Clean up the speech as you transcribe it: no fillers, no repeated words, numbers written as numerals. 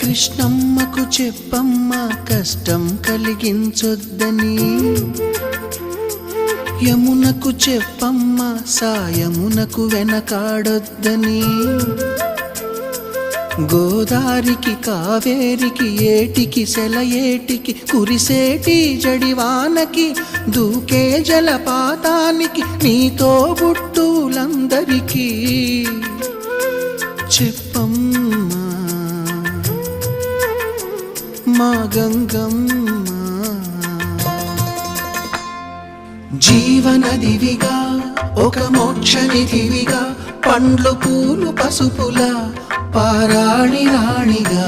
కృష్ణమ్మకు చెప్పమ్మా కష్టం కలిగించొద్దని, యమునకు చెప్పమ్మా సాయమునకు వెనకాడొద్దని, గోదారికి కావేరికి ఏటికి సెలయేటికి కురిసేటి జడివానకి దూకే జలపాతానికి నీతో బుట్టులందరికీ చెప్పమ్మా మా గంగమ్మ. జీవనదివిగా ఒక మోక్షనిధివిగా పండ్లు పూలు పసుపుల పారాణి రాణిగా